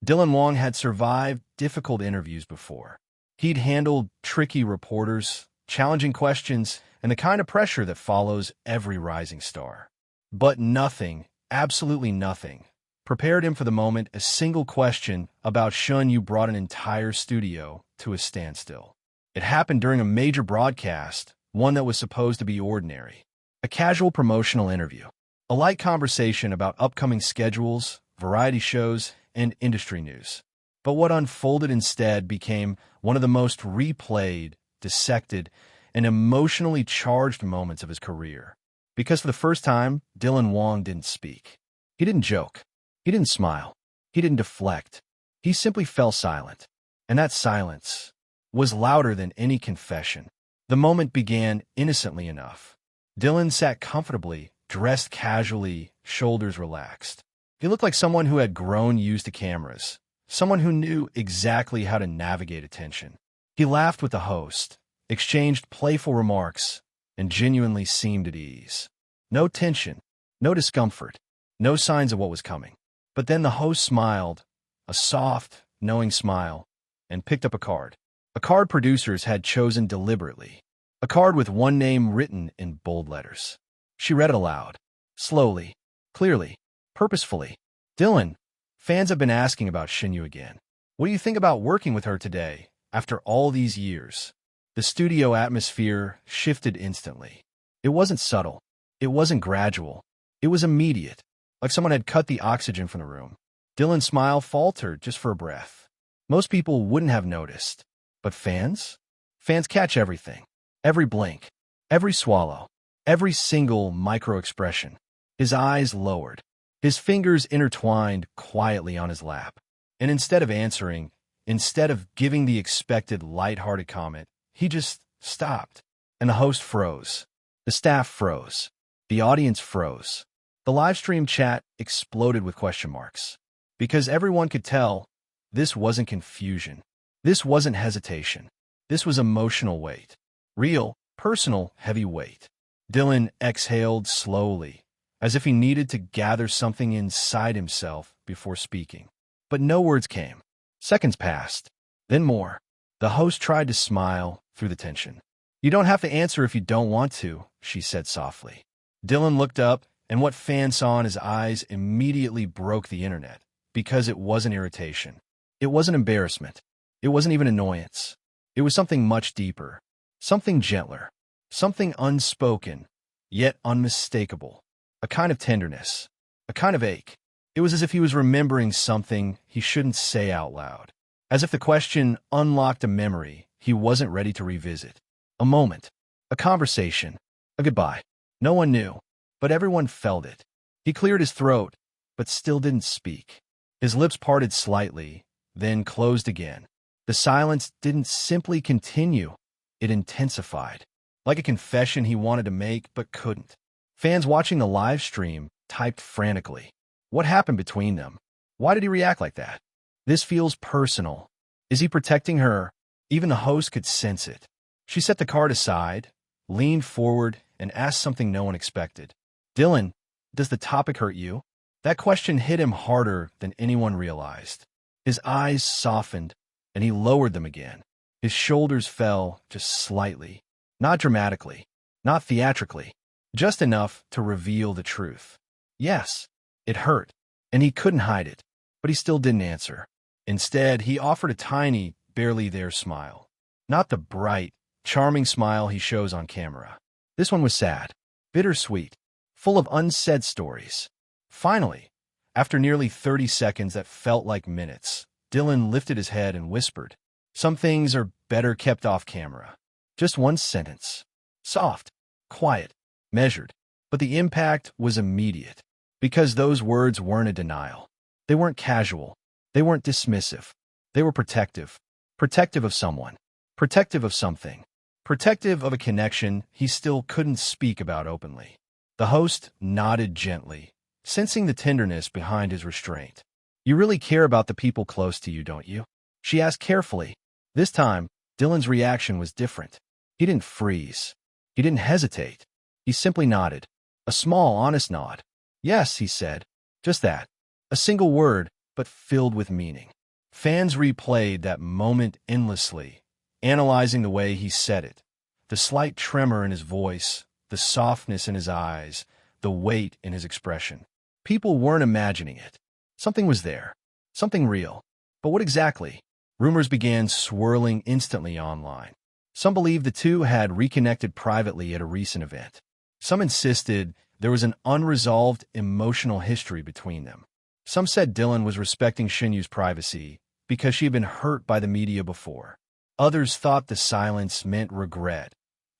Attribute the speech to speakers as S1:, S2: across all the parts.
S1: Dylan Wang had survived difficult interviews before. He'd handled tricky reporters, challenging questions, and the kind of pressure that follows every rising star. But nothing, absolutely nothing, prepared him for the moment. A single question about Shen Yue brought an entire studio to a standstill. It happened during a major broadcast, one that was supposed to be ordinary. A casual promotional interview. A light conversation about upcoming schedules, variety shows, and industry news. But what unfolded instead became one of the most replayed, dissected, and emotionally charged moments of his career. Because for the first time, Dylan Wang didn't speak. He didn't joke. He didn't smile. He didn't deflect. He simply fell silent. And that silence was louder than any confession. The moment began innocently enough. Dylan sat comfortably, dressed casually, shoulders relaxed. He looked like someone who had grown used to cameras, someone who knew exactly how to navigate attention. He laughed with the host, exchanged playful remarks, and genuinely seemed at ease. No tension, no discomfort, no signs of what was coming. But then the host smiled, a soft, knowing smile, and picked up a card. A card producers had chosen deliberately. A card with one name written in bold letters. She read it aloud, slowly, clearly, purposefully. Dylan, fans have been asking about Shen Yue again. What do you think about working with her today, after all these years? The studio atmosphere shifted instantly. It wasn't subtle. It wasn't gradual. It was immediate, like someone had cut the oxygen from the room. Dylan's smile faltered just for a breath. Most people wouldn't have noticed. But fans? Fans catch everything. Every blink. Every swallow. Every single micro-expression. His eyes lowered. His fingers intertwined quietly on his lap. And instead of answering, instead of giving the expected light-hearted comment, he just stopped. And the host froze. The staff froze. The audience froze. The live stream chat exploded with question marks. Because everyone could tell, this wasn't confusion. This wasn't hesitation. This was emotional weight. Real, personal, heavy weight. Dylan exhaled slowly, as if he needed to gather something inside himself before speaking. But no words came. Seconds passed. Then more. The host tried to smile through the tension. You don't have to answer if you don't want to, she said softly. Dylan looked up, and what fans saw in his eyes immediately broke the internet, because it wasn't irritation. It wasn't embarrassment. It wasn't even annoyance. It was something much deeper, something gentler, something unspoken, yet unmistakable, a kind of tenderness, a kind of ache. It was as if he was remembering something he shouldn't say out loud, as if the question unlocked a memory he wasn't ready to revisit. A moment, a conversation, a goodbye. No one knew, but everyone felt it. He cleared his throat, but still didn't speak. His lips parted slightly, then closed again. The silence didn't simply continue, it intensified, like a confession he wanted to make but couldn't. Fans watching the live stream typed frantically. What happened between them? Why did he react like that? This feels personal. Is he protecting her? Even the host could sense it. She set the card aside, leaned forward, and asked something no one expected. Dylan, does the topic hurt you? That question hit him harder than anyone realized. His eyes softened, and he lowered them again. His shoulders fell just slightly, not dramatically, not theatrically, just enough to reveal the truth. Yes, it hurt, and he couldn't hide it, but he still didn't answer. Instead, he offered a tiny, barely there smile. Not the bright, charming smile he shows on camera. This one was sad, bittersweet, full of unsaid stories. Finally, after nearly 30 seconds that felt like minutes, Dylan lifted his head and whispered, "Some things are better kept off camera." Just one sentence. Soft, quiet, measured. But the impact was immediate, because those words weren't a denial. They weren't casual. They weren't dismissive. They were protective. Protective of someone. Protective of something. Protective of a connection he still couldn't speak about openly. The host nodded gently, sensing the tenderness behind his restraint. "You really care about the people close to you, don't you?" she asked carefully. This time, Dylan's reaction was different. He didn't freeze. He didn't hesitate. He simply nodded. A small, honest nod. "Yes," he said. Just that. A single word, but filled with meaning. Fans replayed that moment endlessly, analyzing the way he said it, the slight tremor in his voice, the softness in his eyes, the weight in his expression. People weren't imagining it. Something was there. Something real. But what exactly? Rumors began swirling instantly online. Some believed the two had reconnected privately at a recent event. Some insisted there was an unresolved emotional history between them. Some said Dylan was respecting Shen Yue's privacy because she had been hurt by the media before. Others thought the silence meant regret,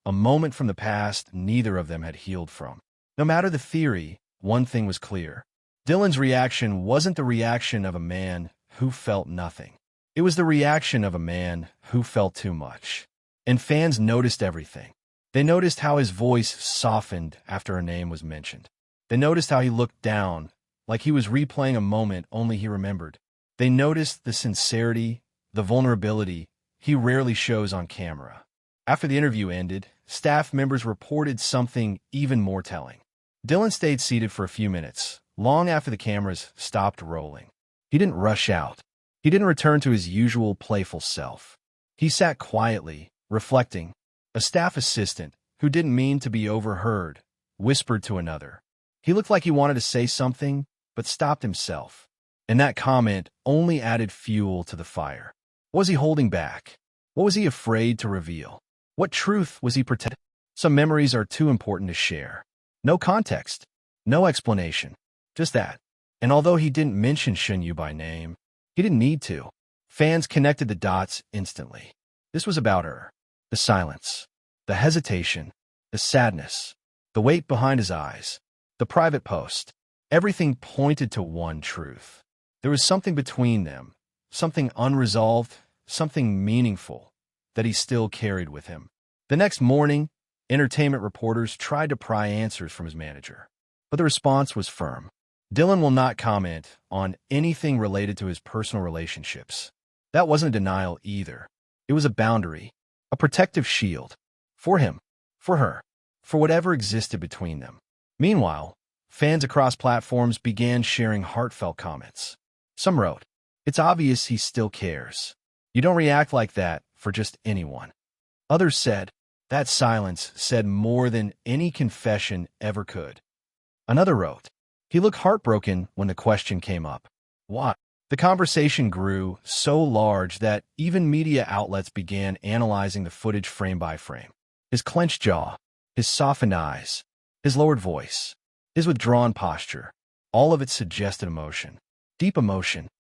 S1: a moment from the past neither of them had healed from. No matter the theory, one thing was clear. Dylan's reaction wasn't the reaction of a man who felt nothing. It was the reaction of a man who felt too much. And fans noticed everything. They noticed how his voice softened after a name was mentioned. They noticed how he looked down, like he was replaying a moment only he remembered. They noticed the sincerity, the vulnerability he rarely shows on camera. After the interview ended, staff members reported something even more telling. Dylan stayed seated for a few minutes, long after the cameras stopped rolling. He didn't rush out. He didn't return to his usual playful self. He sat quietly, reflecting. A staff assistant, who didn't mean to be overheard, whispered to another. He looked like he wanted to say something, but stopped himself. And that comment only added fuel to the fire. What was he holding back? What was he afraid to reveal? What truth was he protecting? Some memories are too important to share. No context, no explanation, just that. And although he didn't mention Shen Yue by name, he didn't need to. Fans connected the dots instantly. This was about her. The silence, the hesitation, the sadness, the weight behind his eyes, the private post. Everything pointed to one truth. There was something between them, something unresolved, something meaningful, that he still carried with him. The next morning, entertainment reporters tried to pry answers from his manager, but the response was firm. Dylan will not comment on anything related to his personal relationships. That wasn't a denial either. It was a boundary, a protective shield. For him, for her, for whatever existed between them. Meanwhile, fans across platforms began sharing heartfelt comments. Some wrote, "It's obvious he still cares. You don't react like that for just anyone." Others said, "That silence said more than any confession ever could." Another wrote, "He looked heartbroken when the question came up. Why?" The conversation grew so large that even media outlets began analyzing the footage frame by frame. His clenched jaw, his softened eyes, his lowered voice, his withdrawn posture, all of it suggested emotion. Deep emotion.